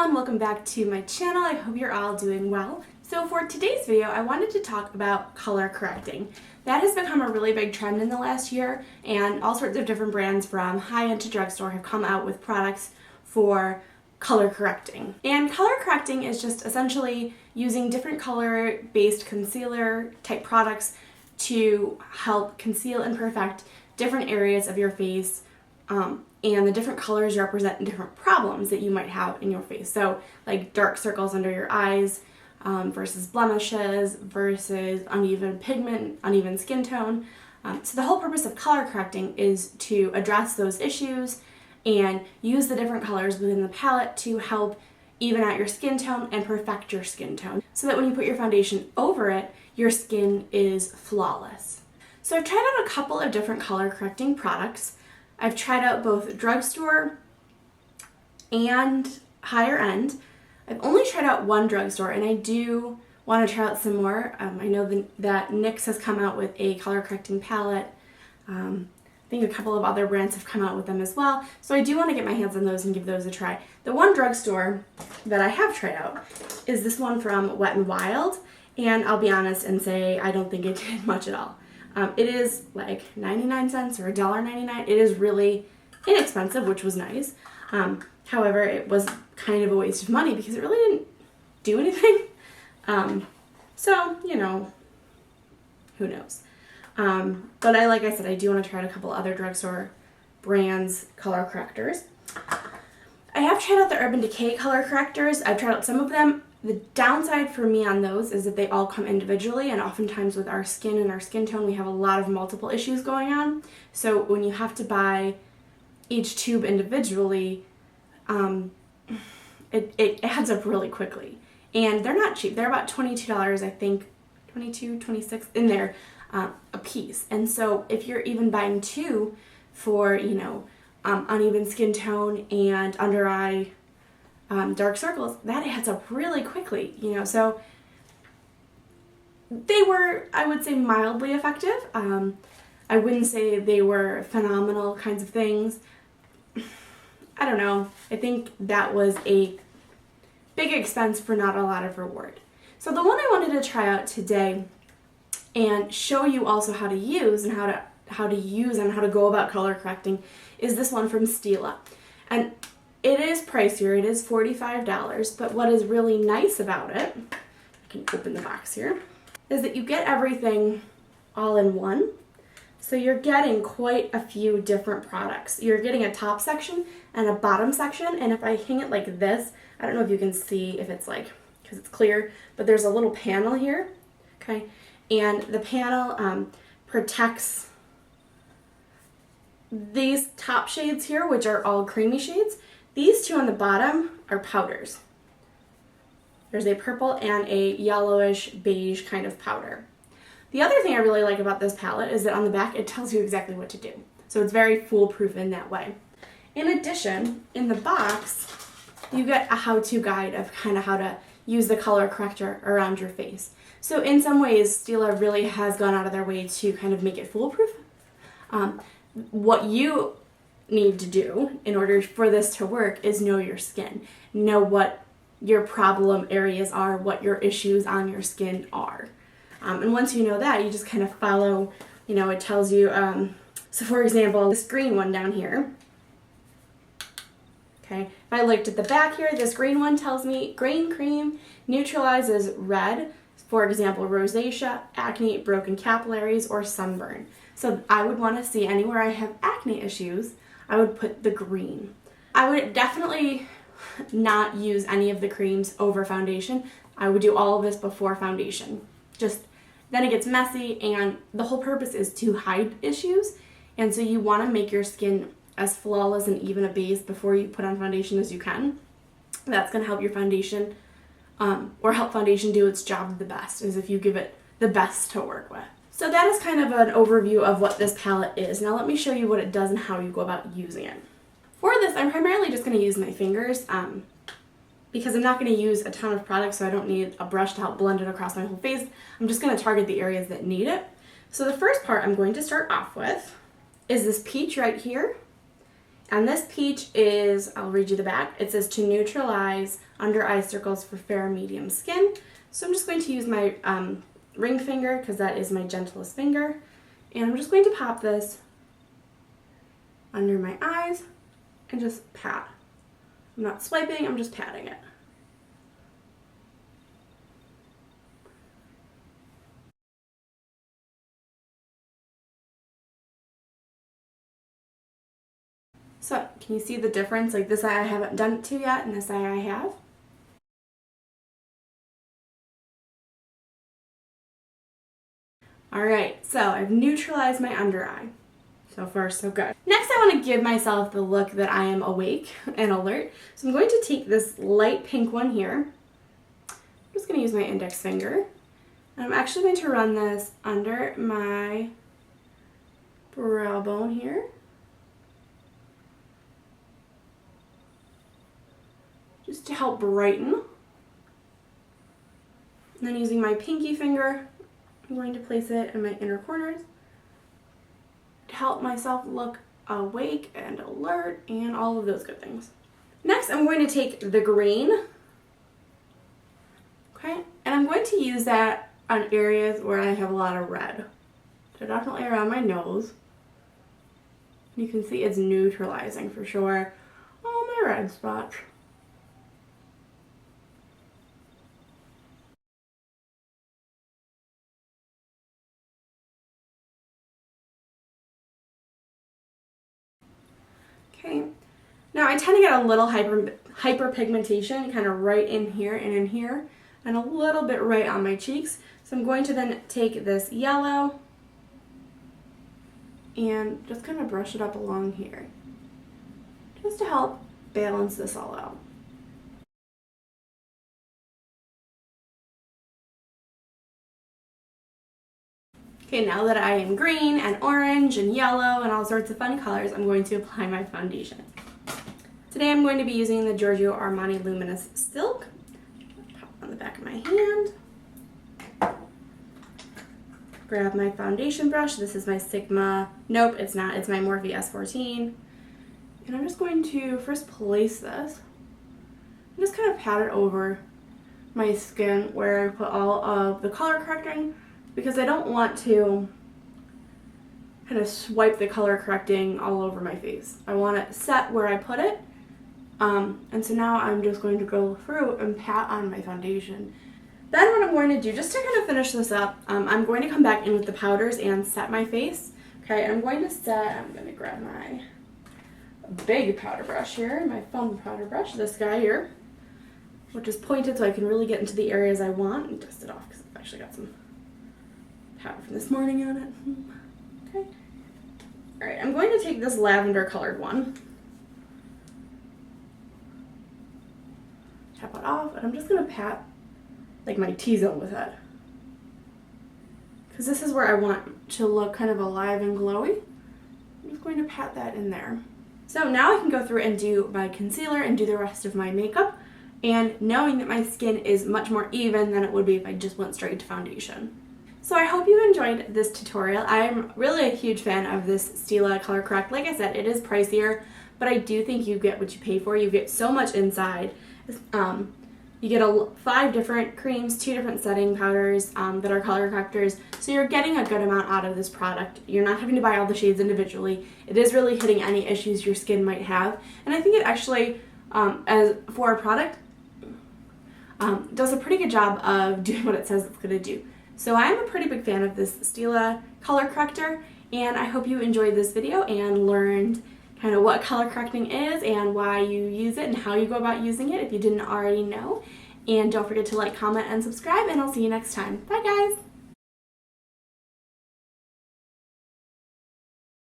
everyone, welcome back to my channel. I hope you're all doing well. So for today's video, I wanted to talk about color correcting. That has become a really big trend in the last year, and all sorts of different brands from high-end to drugstore have come out with products for color correcting. And color correcting is just essentially using different color-based concealer type products to help conceal and perfect different areas of your face, and the different colors represent different problems that you might have in your face. So like dark circles under your eyes versus blemishes versus uneven pigment, uneven skin tone. So the whole purpose of color correcting is to address those issues and use the different colors within the palette to help even out your skin tone and perfect your skin tone so that when you put your foundation over it, your skin is flawless. So I've tried out a couple of different color correcting products. I've tried out both drugstore and higher end. I've only tried out one drugstore, and I do want to try out some more. I know that NYX has come out with a color correcting palette. I think a couple of other brands have come out with them as well. So I do want to get my hands on those and give those a try. The one drugstore that I have tried out is this one from Wet n Wild, and I'll be honest and say I don't think it did much at all. It is like 99 cents or $1.99. It is really inexpensive, which was nice. However, it was kind of a waste of money because it really didn't do anything. So, you know, who knows. But like I said, I do want to try out a couple other drugstore brands color correctors. I have tried out the Urban Decay color correctors. I've tried out some of them. The downside for me on those is that they all come individually, and oftentimes with our skin and our skin tone, we have a lot of multiple issues going on. So when you have to buy each tube individually, it adds up really quickly. And they're not cheap. They're about $22, I think, $22, $26 in there a piece. And so if you're even buying two for, you know, uneven skin tone and under eye dark circles, that adds up really quickly, you know. So they were, I would say, mildly effective. I wouldn't say they were phenomenal kinds of things. I don't know. I think that was a big expense for not a lot of reward. So the one I wanted to try out today and show you also how to use and how to go about color correcting is this one from Stila. And it is pricier, it is $45, but what is really nice about it, I can open the box here, is that you get everything all in one. So you're getting quite a few different products. You're getting a top section and a bottom section, and if I hang it like this, I don't know if you can see if it's like, because it's clear, but there's a little panel here, okay? And the panel protects these top shades here, which are all creamy shades. These two on the bottom are powders. There's a purple and a yellowish beige kind of powder. The other thing I really like about this palette is that on the back it tells you exactly what to do. So it's very foolproof in that way. In addition, in the box, you get a how-to guide of kind of how to use the color corrector around your face. So in some ways, Stila really has gone out of their way to kind of make it foolproof. What you need to do in order for this to work is know your skin. Know what your problem areas are, what your issues on your skin are. And once you know that, you just kind of follow, you know, it tells you, so for example, this green one down here, okay, if I looked at the back here, this green one tells me green cream neutralizes red, for example, rosacea, acne, broken capillaries, or sunburn. So I would want to see anywhere I have acne issues, I would put the green. I would definitely not use any of the creams over foundation. I would do all of this before foundation. Just then it gets messy, and the whole purpose is to hide issues, and so you want to make your skin as flawless and even a base before you put on foundation as you can. That's going to help your foundation, or help foundation do its job the best, is if you give it the best to work with. So that is kind of an overview of what this palette is. Now let me show you what it does and how you go about using it. For this, I'm primarily just going to use my fingers because I'm not going to use a ton of product, so I don't need a brush to help blend it across my whole face. I'm just going to target the areas that need it. So the first part I'm going to start off with is this peach right here, And this peach is, I'll read you the back. It says to neutralize under eye circles for fair medium skin. So I'm just going to use my ring finger because that is my gentlest finger. And I'm just going to pop this under my eyes and just pat. I'm not swiping, I'm just patting it. So, can you see the difference? Like this eye I haven't done it to yet, and this eye I have. Alright, so I've neutralized my under eye. So far, so good. Next, I want to give myself the look that I am awake and alert. So I'm going to take this light pink one here. I'm just going to use my index finger. And I'm actually going to run this under my brow bone here. Just to help brighten. And then using my pinky finger, I'm going to place it in my inner corners to help myself look awake and alert and all of those good things. Next, I'm going to take the green, okay, and I'm going to use that on areas where I have a lot of red. So definitely around my nose. You can see it's neutralizing for sure all my red spots. Okay, now I tend to get a little hyperpigmentation kind of right in here and in here, and a little bit right on my cheeks. So I'm going to then take this yellow and just kind of brush it up along here, just to help balance this all out. Okay, now that I am green and orange and yellow and all sorts of fun colors, I'm going to apply my foundation. Today I'm going to be using the Giorgio Armani Luminous Silk. Pop on the back of my hand. Grab my foundation brush. This is my Sigma. Nope, it's not. It's my Morphe S14. And I'm just going to first place this. And just kind of pat it over my skin where I put all of the color correcting, because I don't want to kind of swipe the color correcting all over my face. I want it set where I put it. And so now I'm just going to go through and pat on my foundation. Then what I'm going to do, just to kind of finish this up, I'm going to come back in with the powders and set my face. Okay, I'm going to grab my big powder brush here, my fun powder brush, this guy here, which is pointed so I can really get into the areas I want, and dust it off because I've actually got some powder from this morning on it. Okay. Alright, I'm going to take this lavender colored one. Tap it off, and I'm just going to pat like my T-zone with it. Because this is where I want to look kind of alive and glowy. I'm just going to pat that in there. So now I can go through and do my concealer and do the rest of my makeup, and knowing that my skin is much more even than it would be if I just went straight to foundation. So I hope you enjoyed this tutorial. I'm really a huge fan of this Stila Color Correct. Like I said, it is pricier, but I do think you get what you pay for. You get so much inside. You get 5 different creams, 2 different setting powders that are color correctors, so you're getting a good amount out of this product. You're not having to buy all the shades individually. It is really hitting any issues your skin might have, and I think it actually, as for a product, does a pretty good job of doing what it says it's going to do. So I'm a pretty big fan of this Stila color corrector, and I hope you enjoyed this video and learned kind of what color correcting is and why you use it and how you go about using it if you didn't already know. And don't forget to like, comment, and subscribe, and I'll see you next time. Bye guys!